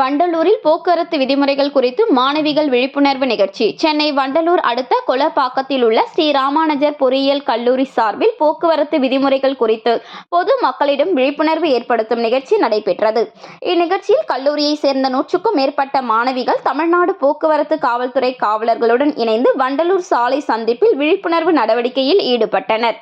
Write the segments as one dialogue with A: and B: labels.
A: வண்டலூரில் போக்குவரத்து விதிமுறைகள் குறித்து மாணவிகள் விழிப்புணர்வு நிகழ்ச்சி. சென்னை வண்டலூர் அடுத்த கொலப்பாக்கத்தில் உள்ள ஸ்ரீ ராமானுஜர் பொறியியல் கல்லூரி சார்பில் போக்குவரத்து விதிமுறைகள் குறித்து பொது மக்களிடம் விழிப்புணர்வு ஏற்படுத்தும் நிகழ்ச்சி நடைபெற்றது. இந்நிகழ்ச்சியில் கல்லூரியை சேர்ந்த 100க்கும் மேற்பட்ட மாணவிகள் தமிழ்நாடு போக்குவரத்து காவல்துறை காவலர்களுடன் இணைந்து வண்டலூர் சாலை சந்திப்பில் விழிப்புணர்வு நடவடிக்கையில் ஈடுபட்டனர்.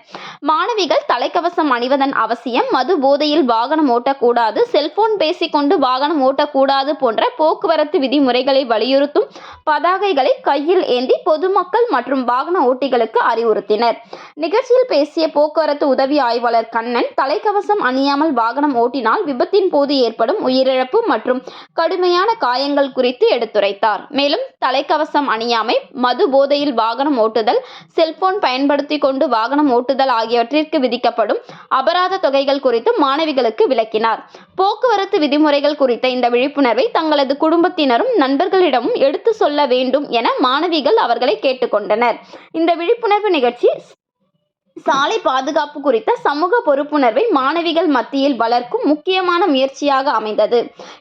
A: மாணவிகள் தலைக்கவசம் அணிவதன் அவசியம், மது போதையில் வாகனம் ஓட்டக்கூடாது, செல்போன் பேசிக்கொண்டு வாகனம் ஓட்டக்கூடாது போன்ற போக்குவரத்து விதிமுறைகளை வலியுறுத்தும் பதாகைகளை கையில் ஏந்தி பொதுமக்கள் மற்றும் வாகன ஓட்டிகளுக்கு அறிவுறுத்தினர். நிகழ்ச்சியில் பேசிய போக்குவரத்து உதவி ஆய்வாளர் கண்ணன், தலைக்கவசம் அணியாமல் வாகனம் ஓட்டினால் விபத்தின் போது ஏற்படும் உயிரிழப்பு மற்றும் கடுமையான காயங்கள் குறித்து எடுத்துரைத்தார். மேலும் தலைக்கவசம் அணியாமை, மது போதையில் வாகனம் ஓட்டுதல், செல்போன் பயன்படுத்தி கொண்டு வாகனம் ஓட்டுதல் ஆகியவற்றிற்கு விதிக்கப்படும் அபராத தொகைகள் குறித்து மாணவிகளுக்கு விளக்கினார். போக்குவரத்து விதிமுறைகள் குறித்த இந்த விழிப்புணர்வை தங்களது குடும்பத்தினரும் நண்பர்களிடமும் எடுத்து சொல்ல வேண்டும் என மாணவிகள் அவர்களை கேட்டுக்கொண்டனர். இந்த விழிப்புணர்வு நிகழ்ச்சி சாலை பாதுகாப்பு குறித்த சமூக பொறுப்புணர்வை மாணவிகள் மத்தியில் வளர்க்கும் முக்கியமான முயற்சியாக அமைந்தது.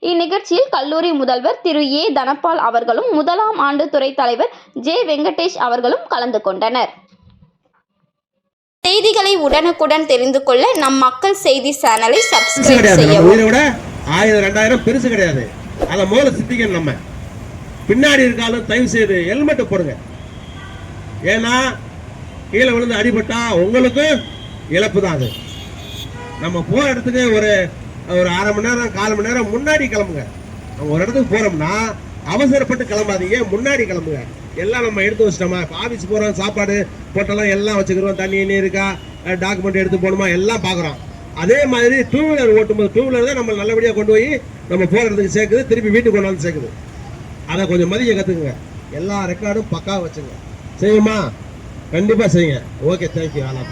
A: இந்நிகழ்ச்சியில் கல்லூரி முதல்வர் திரு ஏ தனபால் அவர்களும் முதலாம் ஆண்டு துறை தலைவர் ஜே வெங்கடேஷ் அவர்களும் கலந்து கொண்டனர். செய்திகளை உடனுக்குடன் தெரிந்து கொள்ள நம் மக்கள் செய்தி சேனலை சப்ஸ்கிரைப் செய்யவும்.
B: 1000 2000 பெருசு கிடையாது. அதை முதல்ல சித்திக்கணும். நம்ம பின்னாடி இருக்காலும் தயவு செய்து ஹெல்மெட் போடுங்க. ஏன்னா கீழே விழுந்து அடிபட்டா உங்களுக்கு இழப்பு தான். அது நம்ம போற இடத்துக்கு ஒரு அரை மணி நேரம் 1/4 மணி நேரம் முன்னாடி கிளம்புங்க. நம்ம ஒரு இடத்துக்கு போறோம்னா அவசரப்பட்டு கிளம்பாதீங்க, முன்னாடி கிளம்புங்க. எல்லாம் நம்ம எடுத்து வச்சிட்டோமா, ஆஃபீஸ் போறோம், சாப்பாடு போட்டெல்லாம் எல்லாம் வச்சுக்கிறோம், தண்ணி இருக்கா, டாக்குமெண்ட் எடுத்து போகணுமா, எல்லாம் பார்க்குறோம். அதே மாதிரி 2 வீலர் ஓட்டும்போது 2 வீலர் தான் நம்ம நல்லபடியாக கொண்டு போய் நம்ம போகிறதுக்கு சேர்க்குது, திருப்பி வீட்டுக்கு கொண்டு வந்து சேர்க்குது. அதை கொஞ்சம் மதிக்க கற்றுக்குங்க. எல்லா ரெக்கார்டும் பக்காவாக வச்சுங்க. செய்யுமா? கண்டிப்பாக செய்யுங்க. Okay, thank you. ஆலா.